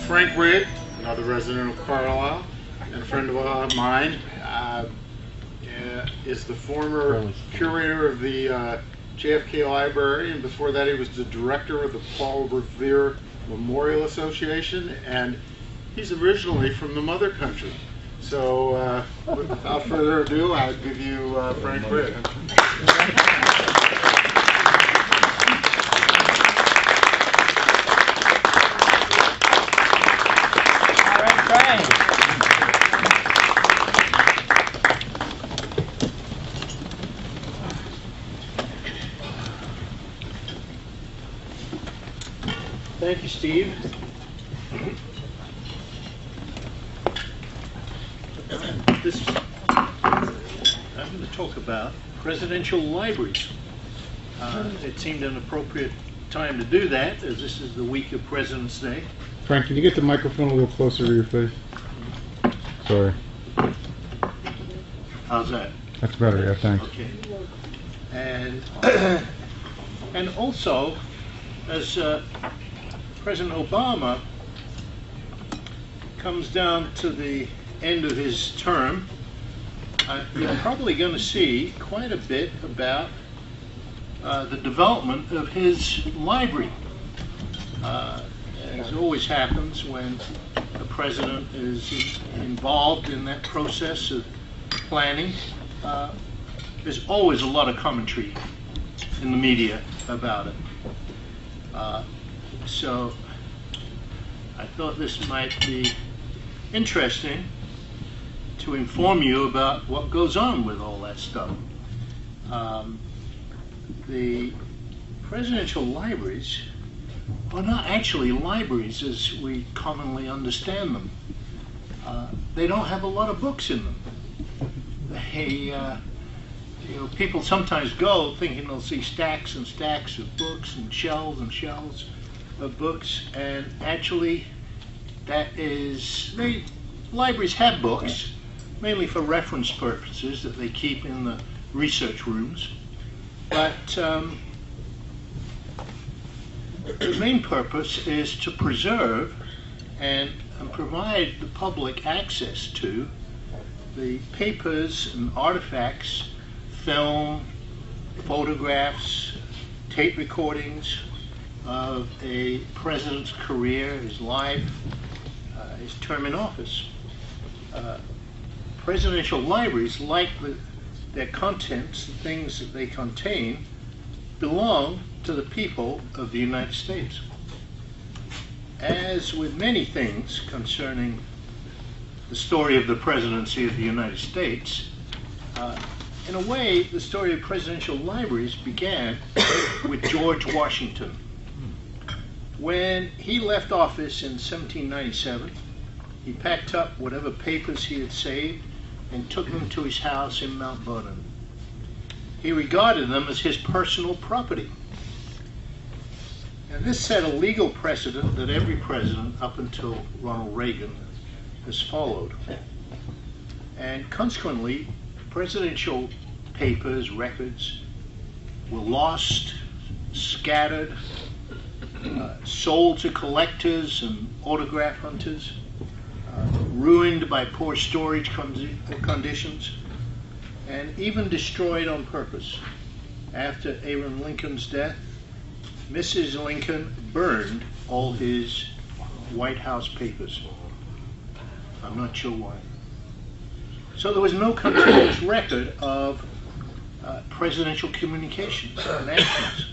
Frank Rigg, another resident of Carlisle, and a friend of mine, is the former curator of the JFK Library, and before that he was the director of the Paul Revere Memorial Association, and he's originally from the mother country. So without further ado, I'll give you Frank Rigg. All right, Frank. Thank you, Steve. I'm going to talk about presidential libraries. It seemed an appropriate time to do that, as this is the week of President's Day. Frank, can you get the microphone a little closer to your face? Sorry. How's that? That's better, yeah, thanks. Okay. And also, as President Obama comes down to the end of his term, you're probably going to see quite a bit about the development of his library. As always happens when the president is involved in that process of planning, there's always a lot of commentary in the media about it. So I thought this might be interesting to inform you about what goes on with all that stuff. The presidential libraries are not actually libraries as we commonly understand them. They don't have a lot of books in them. People sometimes go thinking they'll see stacks and stacks of books and shelves of books, and actually libraries have books, mainly for reference purposes that they keep in the research rooms, but the main purpose is to preserve and provide the public access to the papers and artifacts, film, photographs, tape recordings of a president's career, his life, his term in office. Presidential libraries, like their contents, the things that they contain, belong to the people of the United States. As with many things concerning the story of the presidency of the United States, in a way, the story of presidential libraries began with George Washington. When he left office in 1797, he packed up whatever papers he had saved and took them to his house in Mount Vernon. He regarded them as his personal property. And this set a legal precedent that every president up until Ronald Reagan has followed. And consequently, presidential papers, records, were lost, scattered, sold to collectors and autograph hunters, ruined by poor storage conditions, and even destroyed on purpose. After Abraham Lincoln's death, Mrs. Lincoln burned all his White House papers. I'm not sure why. So there was no continuous record of presidential communications and actions.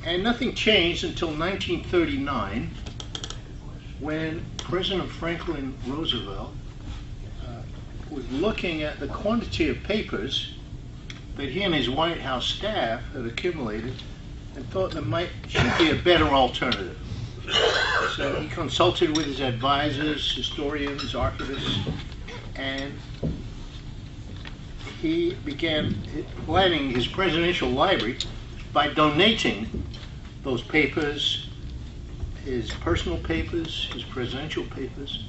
And nothing changed until 1939, when President Franklin Roosevelt was looking at the quantity of papers that he and his White House staff had accumulated and thought there should be a better alternative. So he consulted with his advisors, historians, archivists, and he began planning his presidential library by donating those papers, his personal papers, his presidential papers,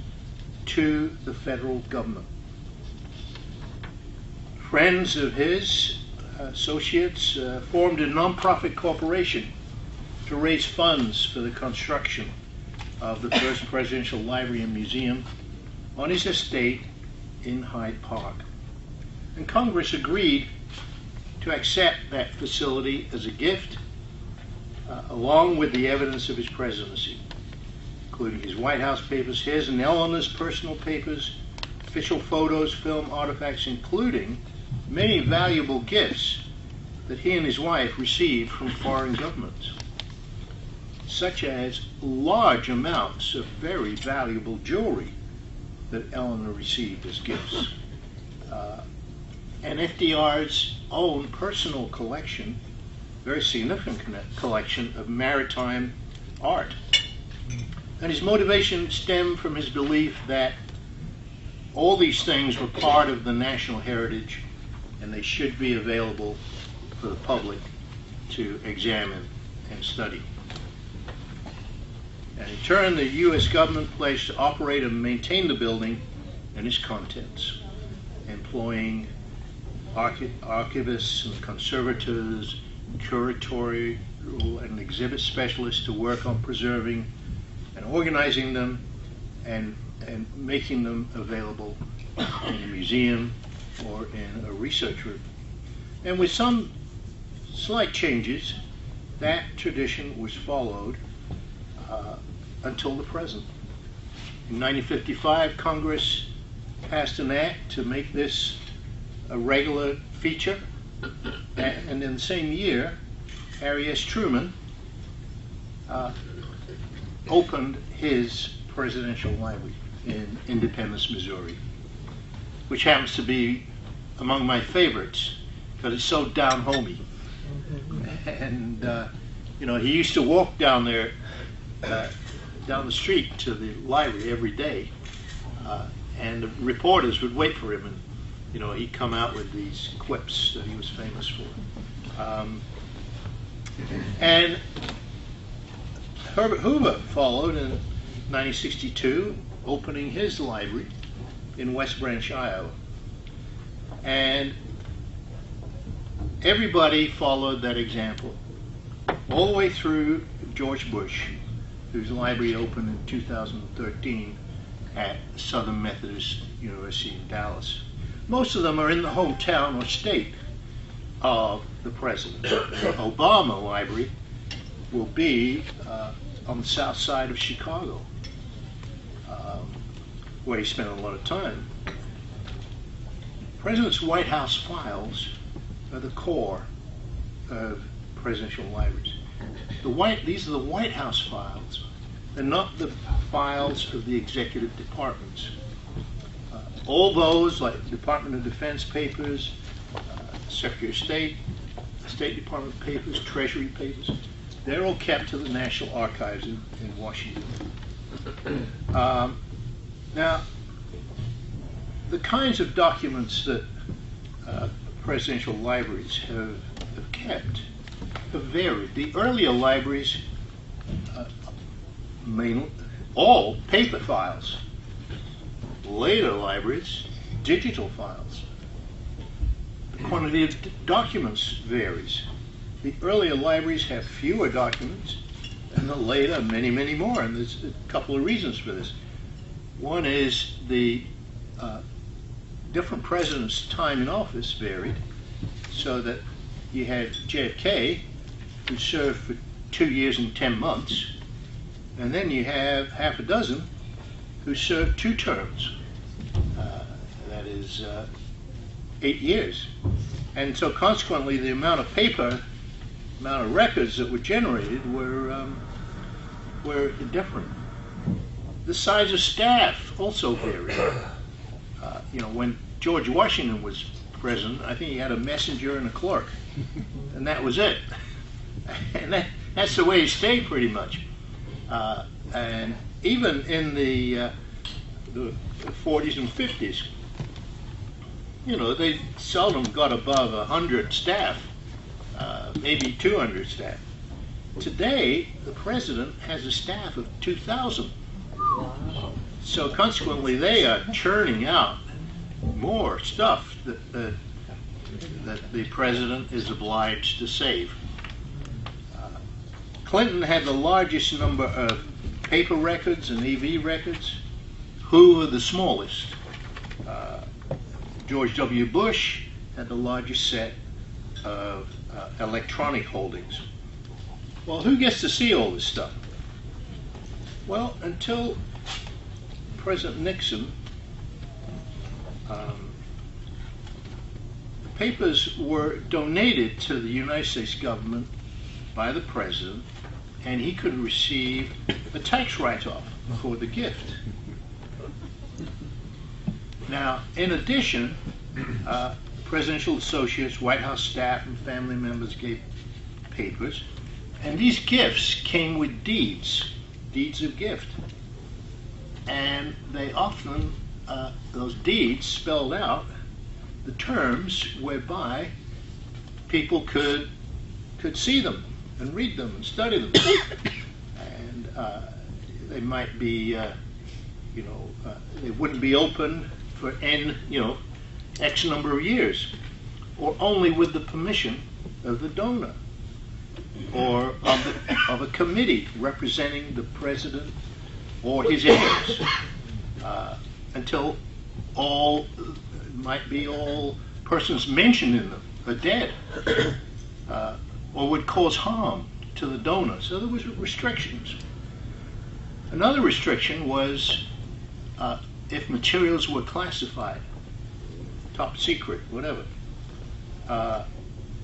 to the federal government. Friends of his, associates, formed a nonprofit corporation to raise funds for the construction of the first presidential library and museum on his estate in Hyde Park. And Congress agreed to accept that facility as a gift, along with the evidence of his presidency, including his White House papers, his and Eleanor's personal papers, official photos, film artifacts, including many valuable gifts that he and his wife received from foreign governments, such as large amounts of very valuable jewelry that Eleanor received as gifts. And FDR's own personal collection, very significant collection of maritime art. And his motivation stemmed from his belief that all these things were part of the national heritage and they should be available for the public to examine and study. And in turn, the U.S. government pledged to operate and maintain the building and its contents, employing archivists and conservators, curatorial and exhibit specialists to work on preserving and organizing them and making them available in a museum or in a research room. And with some slight changes, that tradition was followed until the present. In 1955, Congress passed an act to make this a regular feature, and in the same year, Harry S. Truman opened his presidential library in Independence, Missouri, which happens to be among my favorites because it's so down-homey. And you know, he used to walk down there, down the street to the library every day, and the reporters would wait for him, and you know, he'd come out with these quips that he was famous for. And Herbert Hoover followed in 1962, opening his library in West Branch, Iowa. And everybody followed that example, all the way through George Bush, whose library opened in 2013 at Southern Methodist University in Dallas. Most of them are in the hometown or state of the president. The Obama Library will be on the south side of Chicago, where he spent a lot of time. The President's White House files are the core of presidential libraries. These are the White House files, and not the files of the executive departments. All those, like Department of Defense papers, Secretary of State, State Department papers, Treasury papers, they're all kept to the National Archives in Washington. Now, the kinds of documents that presidential libraries have kept have varied. The earlier libraries, mainly all paper files. Later libraries, digital files. The quantity of documents varies. The earlier libraries have fewer documents, and the later, many, many more. And there's a couple of reasons for this. One is the different presidents' time in office varied, so that you had JFK, who served for 2 years and 10 months, and then you have half a dozen who served 2 terms. That is 8 years. And so consequently, the amount of paper, amount of records that were generated were different. The size of staff also varied. You know, when George Washington was president, I think he had a messenger and a clerk, and that was it. And that's the way he stayed pretty much. And even in the 40s and 50s, you know, they seldom got above 100 staff, maybe 200 staff. Today, the president has a staff of 2,000. So consequently, they are churning out more stuff that the president is obliged to save. Clinton had the largest number of paper records and EV records. Who were the smallest? George W. Bush had the largest set of electronic holdings. Well, who gets to see all this stuff? Well, until President Nixon, the papers were donated to the United States government by the president, and he could receive a tax write-off for the gift. Now, in addition, presidential associates, White House staff, and family members gave papers, and these gifts came with deeds of gift. And they often, those deeds spelled out the terms whereby people could see them and read them and study them. And they might be, they wouldn't be open for X number of years, or only with the permission of the donor, or of a committee representing the president or his heirs, until all persons mentioned in them are dead, or would cause harm to the donor. So there was restrictions. Another restriction was if materials were classified, top secret, whatever.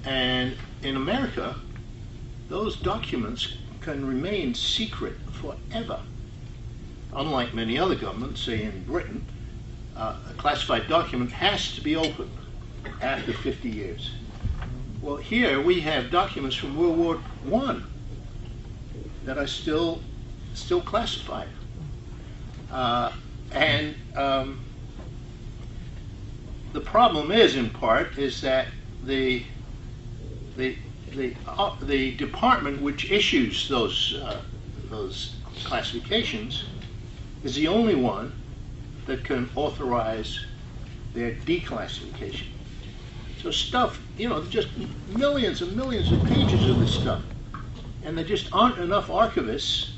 And in America, those documents can remain secret forever. Unlike many other governments, say in Britain, a classified document has to be opened after 50 years. Well, here we have documents from World War I that are still classified. The problem is, in part, is that the department which issues those classifications is the only one that can authorize their declassification. So stuff, just millions and millions of pages of this stuff, and there just aren't enough archivists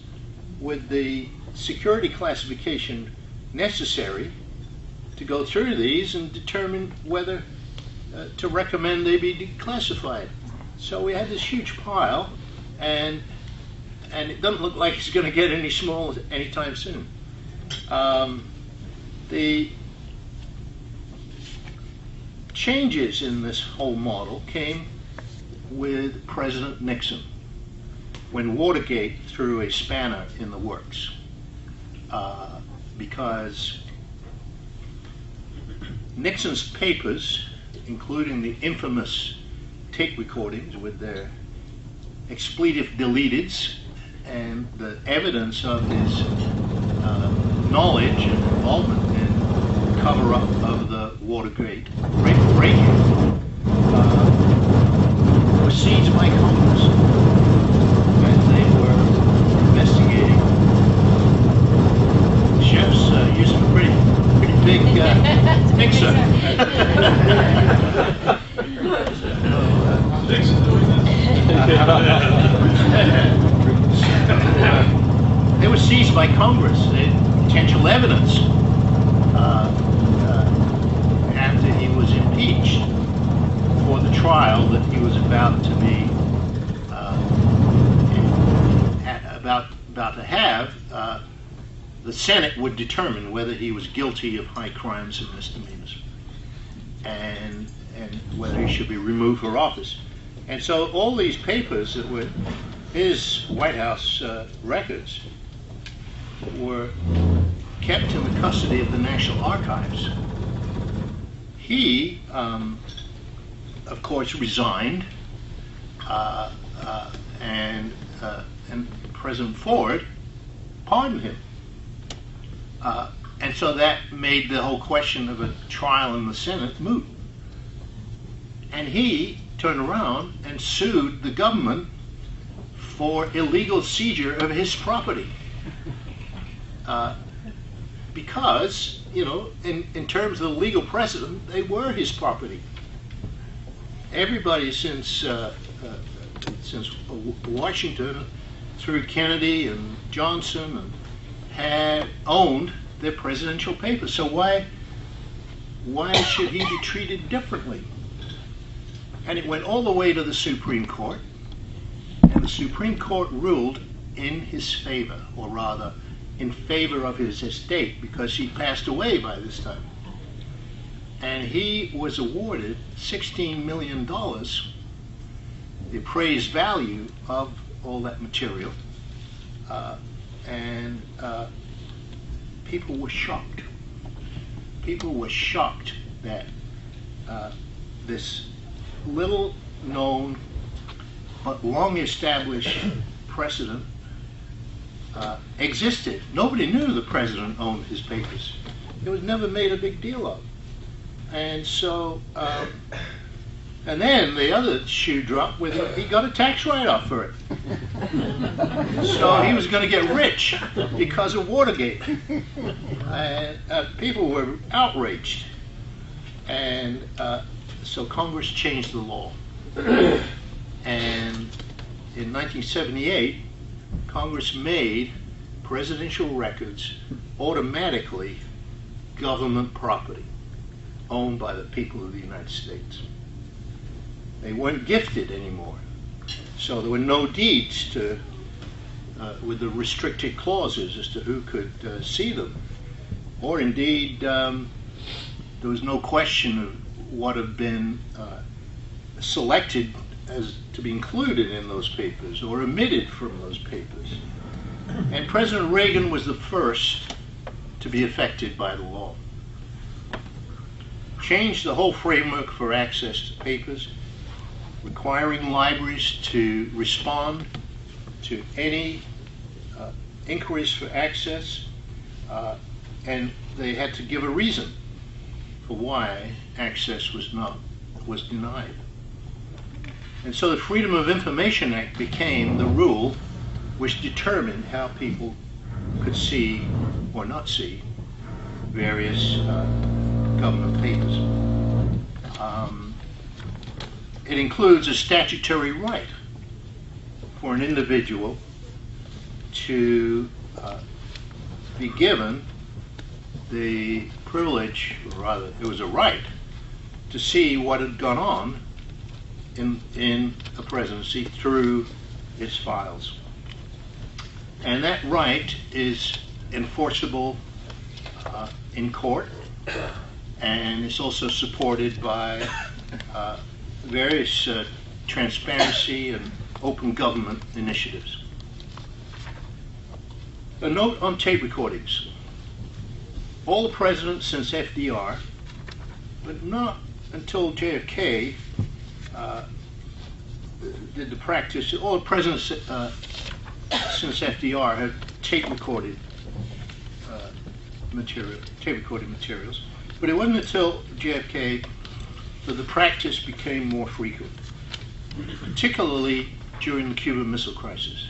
with the security classification necessary to go through these and determine whether to recommend they be declassified. So we have this huge pile, and it doesn't look like it's going to get any smaller anytime soon. The changes in this whole model came with President Nixon, when Watergate threw a spanner in the works, because Nixon's papers, including the infamous tape recordings with their expletive deleteds and the evidence of his knowledge and involvement in the cover-up of the Watergate break-in, were seized by Congress as they were investigating. The chefs used a pretty big mixer. They were seized by Congress. Potential evidence after he was impeached for the trial that he was about to be about to have. The Senate would determine whether he was guilty of high crimes and misdemeanors, and whether he should be removed for office. And so all these papers that were his White House records were kept in the custody of the National Archives. He, of course, resigned, and President Ford pardoned him. And so that made the whole question of a trial in the Senate moot. And he turned around and sued the government for illegal seizure of his property. Because, in terms of the legal precedent, they were his property. Everybody since Washington, through Kennedy and Johnson and had owned their presidential papers. So why should he be treated differently? And it went all the way to the Supreme Court, and the Supreme Court ruled in his favor, or rather in favor of his estate, because he passed away by this time. And he was awarded $16 million, the appraised value of all that material, and people were shocked. People were shocked that this little known but long established precedent existed. Nobody knew the president owned his papers. It was never made a big deal of. And so, and then the other shoe dropped with he got a tax write-off for it. So he was going to get rich because of Watergate. And people were outraged. And so Congress changed the law. And in 1978, Congress made presidential records automatically government property owned by the people of the United States. They weren't gifted anymore. So there were no deeds to, with the restricted clauses as to who could see them. Or indeed, there was no question of what had been selected as to be included in those papers or omitted from those papers. And President Reagan was the first to be affected by the law. Changed the whole framework for access to papers, requiring libraries to respond to any inquiries for access, and they had to give a reason for why access was denied. And so the Freedom of Information Act became the rule which determined how people could see or not see various government papers. It includes a statutory right for an individual to be given the privilege, or rather it was a right, to see what had gone on in a presidency through its files. And that right is enforceable in court, and it's also supported by various transparency and open government initiatives. A note on tape recordings. All the presidents since FDR, but not until JFK, did the practice. All the presidents since FDR have tape recorded materials. But it wasn't until JFK that the practice became more frequent, particularly during the Cuban Missile Crisis,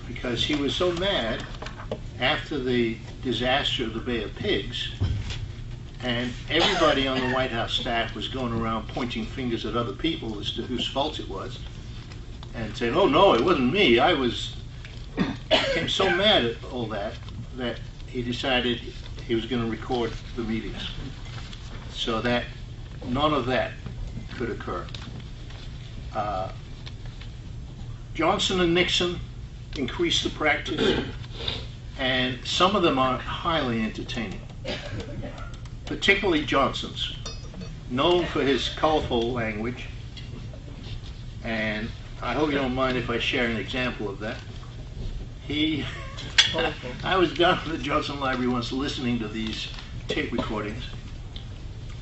because he was so mad after the disaster of the Bay of Pigs, and everybody on the White House staff was going around pointing fingers at other people as to whose fault it was, and saying, "Oh no, it wasn't me. Became so mad at all that he decided he was going to record the meetings so that none of that could occur." Johnson and Nixon increased the practice, and some of them are highly entertaining, particularly Johnson's, known for his colorful language. And I hope you don't mind if I share an example of that. I was down at the Johnson Library once listening to these tape recordings,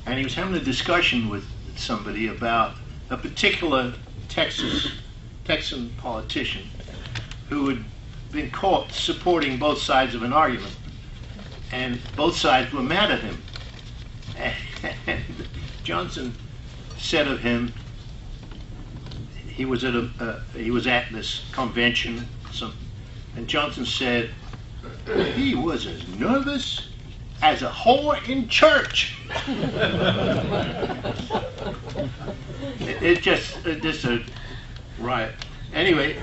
and he was having a discussion with somebody about a particular Texan politician who had been caught supporting both sides of an argument, and both sides were mad at him. And Johnson said of him, he was at this convention, and Johnson said he was as nervous as a whore in church. It's just a riot. Anyway,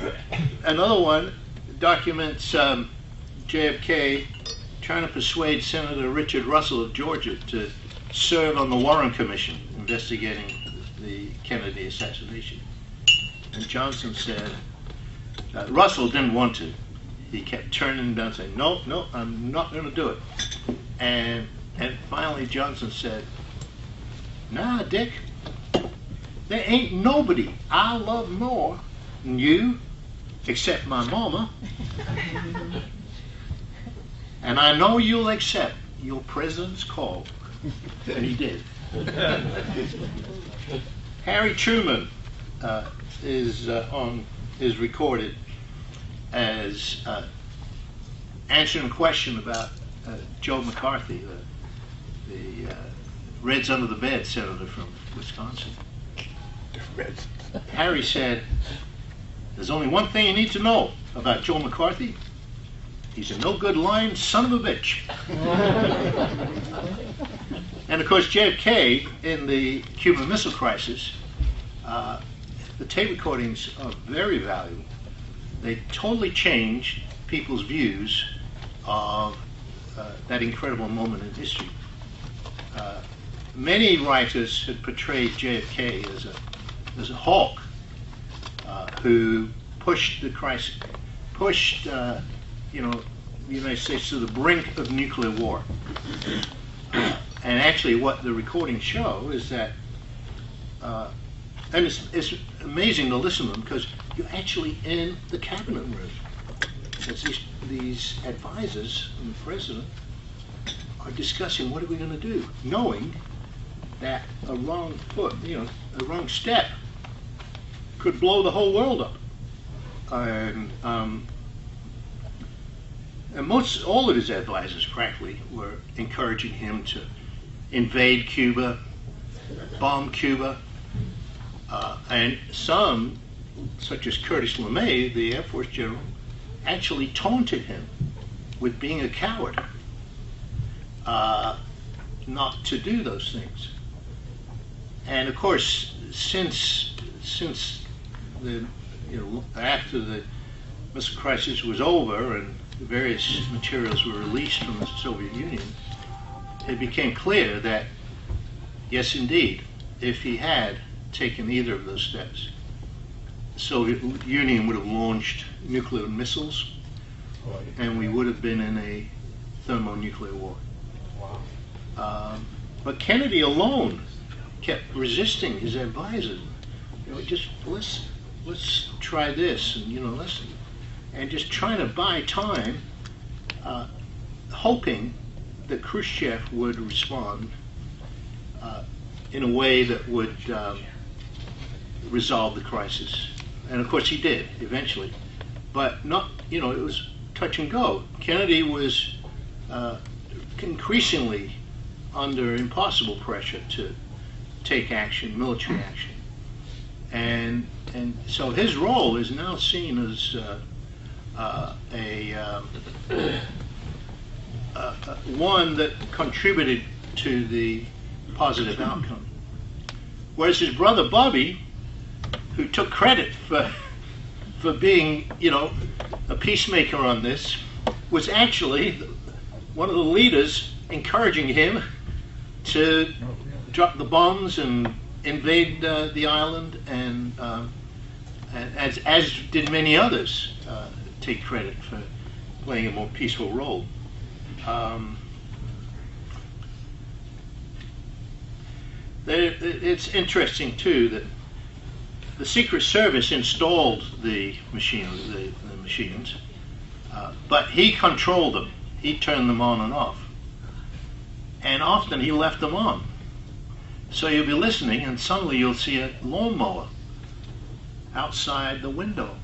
another one documents JFK trying to persuade Senator Richard Russell of Georgia to serve on the Warren Commission investigating the Kennedy assassination. And Johnson said, Russell didn't want to. He kept turning him down, saying, no, I'm not going to do it. And finally Johnson said, nah, Dick, there ain't nobody I love more than you, except my mama. And I know you'll accept your president's call. And he did. Harry Truman is recorded as answering a question about Joe McCarthy, the Reds under the bed senator from Wisconsin. Harry said, there's only one thing you need to know about Joe McCarthy. He's a no-good lying son of a bitch. And of course JFK, in the Cuban Missile Crisis, the tape recordings are very valuable. They totally changed people's views of that incredible moment in history. Many writers had portrayed JFK as a hawk who pushed the crisis, the United States to the brink of nuclear war. And actually what the recordings show is that, and it's amazing to listen to them because you're actually in the cabinet room. As these advisors and the president are discussing what are we going to do, knowing that a wrong foot, a wrong step could blow the whole world up. And all of his advisors practically were encouraging him to invade Cuba, bomb Cuba, and some, such as Curtis LeMay, the Air Force general, actually taunted him with being a coward, not to do those things. And of course, since after the missile crisis was over and the various materials were released from the Soviet Union, it became clear that, yes, indeed, if he had taken either of those steps, the Soviet Union would have launched nuclear missiles, and we would have been in a thermonuclear war. But Kennedy alone kept resisting his advisors. Just let's try this, and just trying to buy time, hoping that Khrushchev would respond in a way that would resolve the crisis. And of course he did eventually, but not, it was touch and go. Kennedy was increasingly under impossible pressure to take action, military action. And so his role is now seen as one that contributed to the positive outcome. Whereas his brother Bobby, who took credit for being, a peacemaker on this, was actually one of the leaders encouraging him to drop the bombs and invade the island, and as did many others take credit for playing a more peaceful role. It's interesting too that the Secret Service installed the machines, but he controlled them. He turned them on and off, and often he left them on. So you'll be listening, and suddenly you'll see a lawnmower outside the window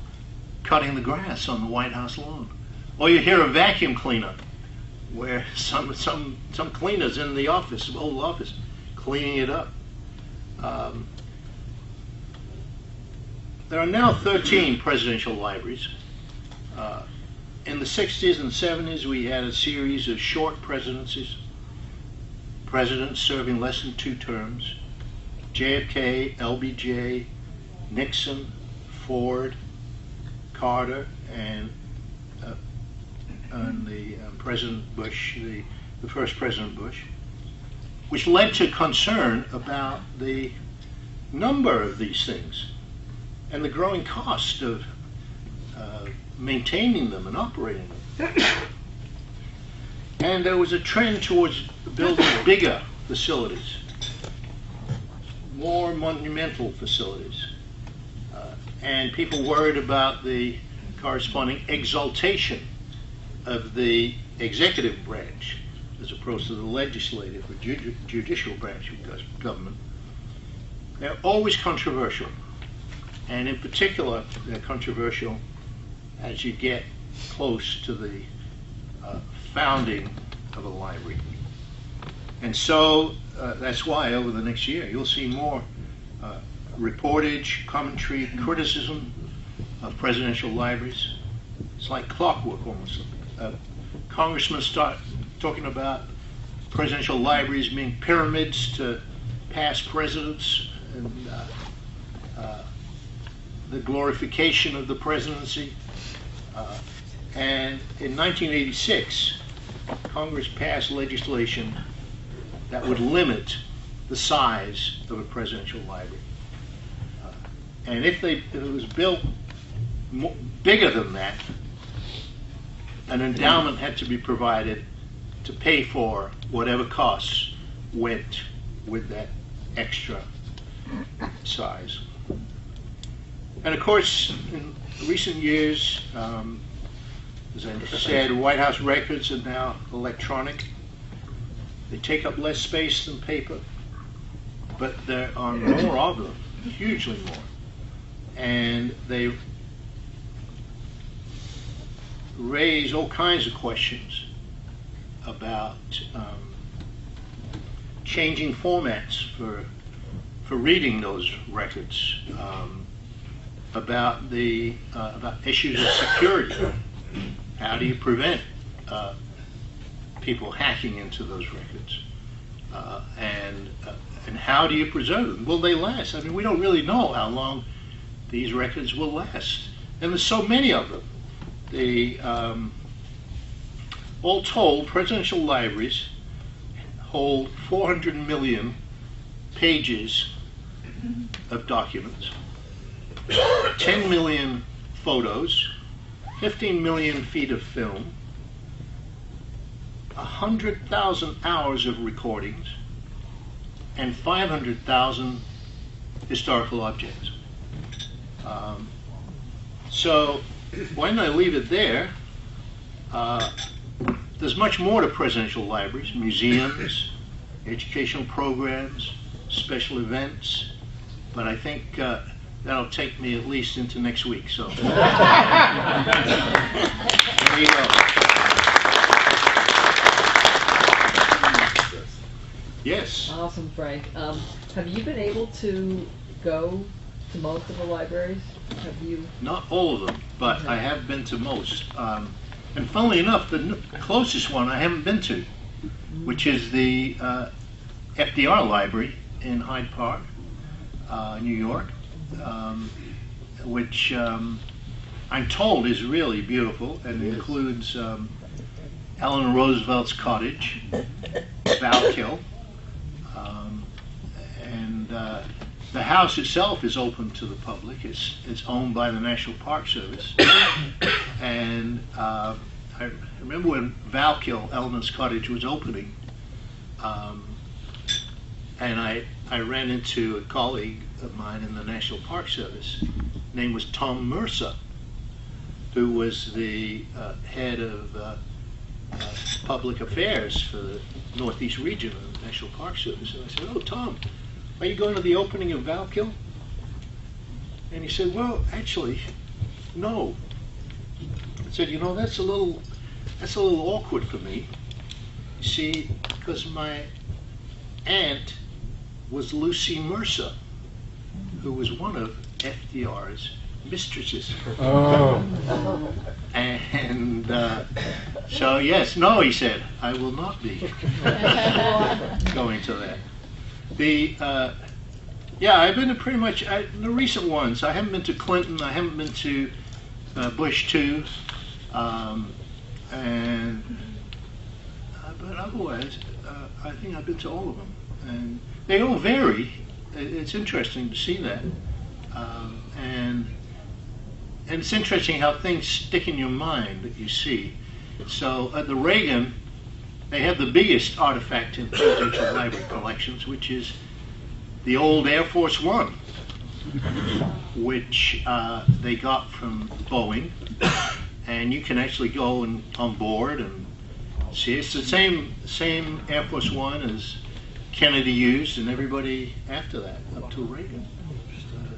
cutting the grass on the White House lawn, or you hear a vacuum cleaner where some cleaners in the office, old office, cleaning it up. There are now 13 presidential libraries. In the 60s and 70s, we had a series of short presidencies, presidents serving less than 2 terms: JFK, LBJ, Nixon, Ford, Carter, and and the President Bush, the first President Bush, which led to concern about the number of these things and the growing cost of maintaining them and operating them. And there was a trend towards building bigger facilities, more monumental facilities, and people worried about the corresponding exaltation of the executive branch as opposed to the legislative or judicial branch of government. They're always controversial, and in particular they're controversial as you get close to the founding of a library. And so that's why over the next year you'll see more reportage, commentary, criticism of presidential libraries. It's like clockwork almost. Congressmen start talking about presidential libraries being pyramids to past presidents and the glorification of the presidency. And in 1986, Congress passed legislation that would limit the size of a presidential library. And if it was built bigger than that, an endowment had to be provided to pay for whatever costs went with that extra size. And of course, in recent years, as I said, White House records are now electronic. They take up less space than paper, but there are more of them, hugely more. And they raise all kinds of questions about changing formats for reading those records, about issues of security. How do you prevent people hacking into those records? And how do you preserve them? Will they last? I mean, we don't really know how long these records will last. And there's so many of them. All told, presidential libraries hold 400 million pages of documents, 10 million photos, 15 million feet of film, 100,000 hours of recordings, and 500,000 historical objects. So when I leave it there, there's much more to presidential libraries: museums, educational programs, special events. But I think that'll take me at least into next week. So there you go. Yes. Awesome, Frank. Have you been able to go to most of the libraries? Have you? Not all of them, but okay. I have been to most. And funnily enough, the closest one I haven't been to, which is the FDR Library in Hyde Park, New York, which I'm told is really beautiful and includes Eleanor Roosevelt's cottage, Valkill, and the house itself is open to the public. It's owned by the National Park Service. And I remember when Valkill, Eleanor's cottage, was opening, and I ran into a colleague of mine in the National Park Service. His name was Tom Mercer, who was the head of public affairs for the Northeast region of the National Park Service. And I said, "Oh, Tom, are you going to the opening of Valkill?" And he said, "Well, actually, no." I said, "You know, that's a little awkward for me. You see, because my aunt was Lucy Mercer, who was one of FDR's mistresses." Oh. And so, yes, no, he said, "I will not be going to that." I've been to pretty much the recent ones. I haven't been to Clinton. I haven't been to Bush 2. and but otherwise, I think I've been to all of them, and they all vary. It's interesting to see that, and it's interesting how things stick in your mind that you see. So at the Reagan, they have the biggest artifact in presidential library collections, which is the old Air Force One, which they got from Boeing, and you can actually go on board and see. It's the same Air Force One as Kennedy used, and everybody after that up to Reagan.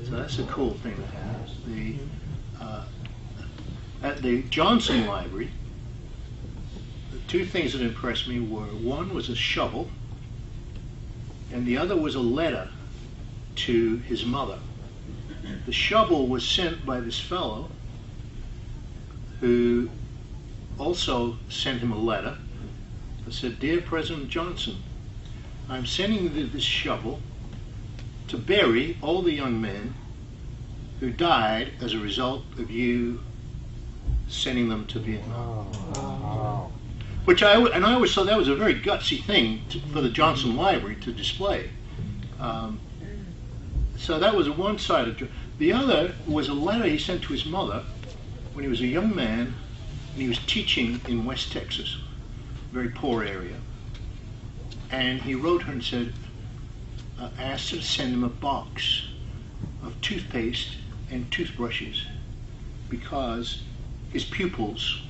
So that's a cool thing to have. At the Johnson Library, the two things that impressed me were, one was a shovel, and the other was a letter to his mother. The shovel was sent by this fellow who also sent him a letter that said, "Dear President Johnson, I'm sending you this shovel to bury all the young men who died as a result of you sending them to Vietnam." Wow. Which I always thought that was a very gutsy thing for the Johnson Library to display. So that was one side of it. The other was a letter he sent to his mother when he was a young man and he was teaching in West Texas, a very poor area. And he wrote her and said, asked her to send him a box of toothpaste and toothbrushes because his pupils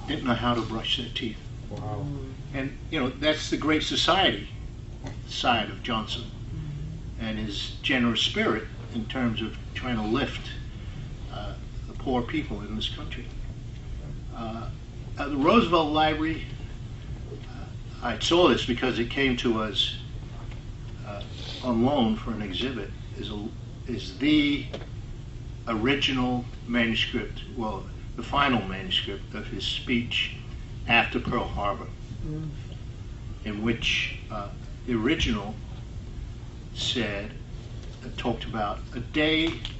didn't know how to brush their teeth. Wow. And, you know, that's the Great Society side of Johnson and his generous spirit in terms of trying to lift the poor people in this country. At the Roosevelt Library, I saw this because it came to us on loan for an exhibit, is the original manuscript, well, the final manuscript of his speech after Pearl Harbor, in which the original talked about a date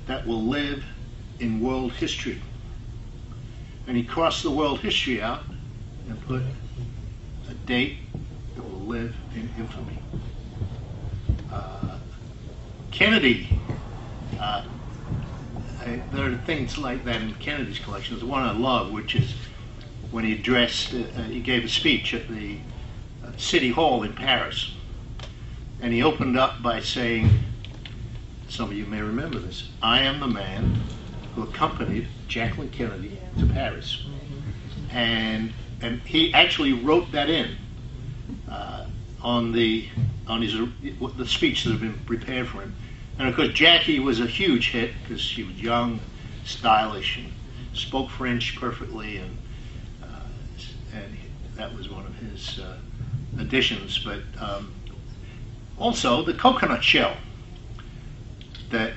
that will live in world history. And he crossed the world history out and put a date that will live in infamy. Kennedy, there are things like that in Kennedy's collection. There's one I love, which is when he he gave a speech at the City Hall in Paris. And he opened up by saying, some of you may remember this, "I am the man who accompanied Jacqueline Kennedy to Paris." And he actually wrote that in on the speech that had been prepared for him. And of course, Jackie was a huge hit because she was young, stylish, and spoke French perfectly, and that was one of his additions. But also the coconut shell that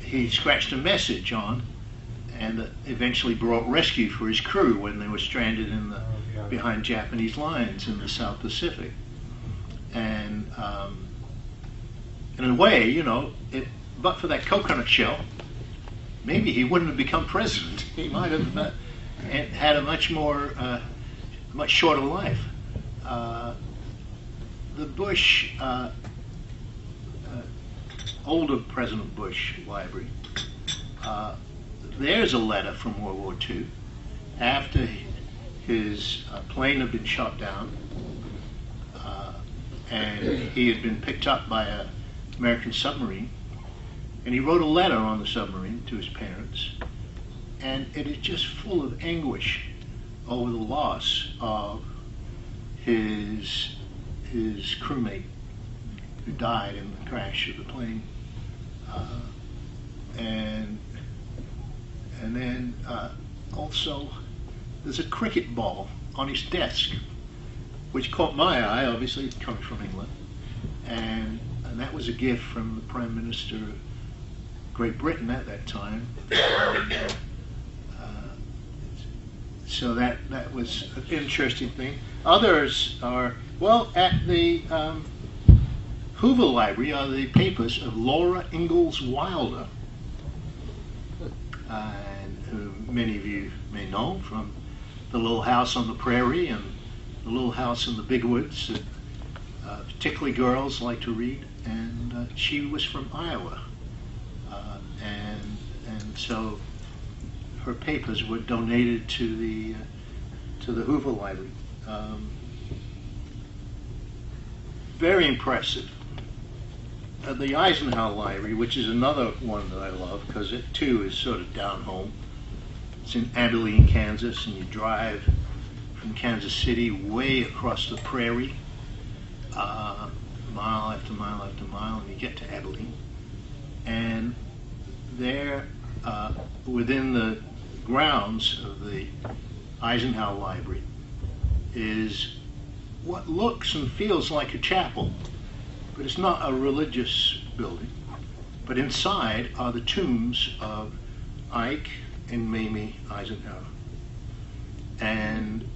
he scratched a message on, and that eventually brought rescue for his crew when they were stranded behind Japanese lines in the South Pacific. And in a way, you know, but for that coconut shell, maybe he wouldn't have become president. He might have had a much shorter life. The Bush, older President Bush Library, there's a letter from World War II after his plane had been shot down, and he had been picked up by an American submarine, and he wrote a letter on the submarine to his parents, and it is just full of anguish over the loss of his crewmate who died in the crash of the plane, and then also there's a cricket ball on his desk, which caught my eye. Obviously, it's coming from England, and that was a gift from the Prime Minister of Great Britain at that time. So that was an interesting thing. Others are, well, at the Hoover Library are the papers of Laura Ingalls Wilder, who many of you may know from the little house on the prairie and the little house in the big woods that particularly girls like to read. And she was from Iowa, and so her papers were donated to the Hoover Library. Very impressive. The Eisenhower Library, which is another one that I love because it too is sort of down home. It's in Abilene, Kansas, and you drive from Kansas City way across the prairie, mile after mile after mile, and you get to Abilene. And there, within the grounds of the Eisenhower Library, is what looks and feels like a chapel, but it's not a religious building. But inside are the tombs of Ike and Mamie Eisenhower. And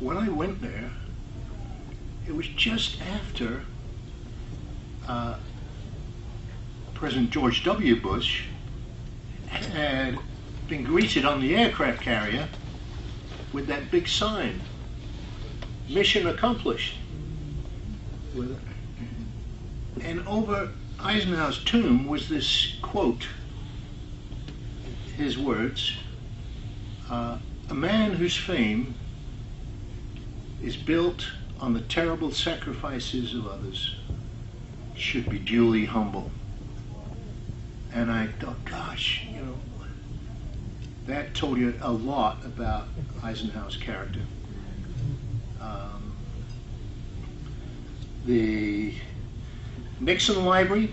when I went there, it was just after President George W. Bush had been greeted on the aircraft carrier with that big sign, "Mission accomplished." And over Eisenhower's tomb was this quote, his words, "A man whose fame is built on the terrible sacrifices of others should be duly humble." And I thought, gosh, you know, that told you a lot about Eisenhower's character. The Nixon Library,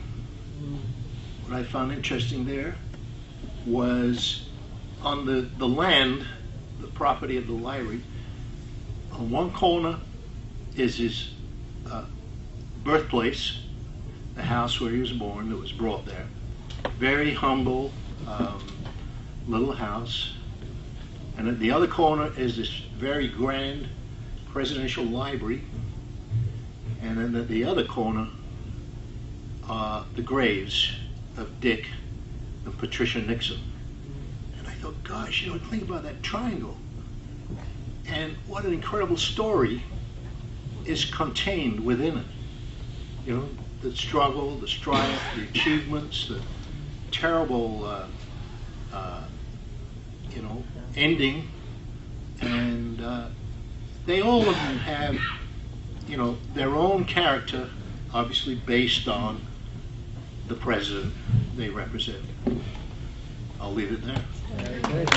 what I found interesting there was on the land, the property of the library, on one corner is his birthplace, the house where he was born, that was brought there. Very humble little house. And at the other corner is this very grand presidential library. And then at the other corner are the graves of Dick and Patricia Nixon. And I thought, gosh, you know, think about that triangle. And what an incredible story is contained within it. You know, the struggle, the strife, the achievements, the terrible, you know, ending. And they all of them have, you know, their own character, obviously based on the president they represent. I'll leave it there. Very good.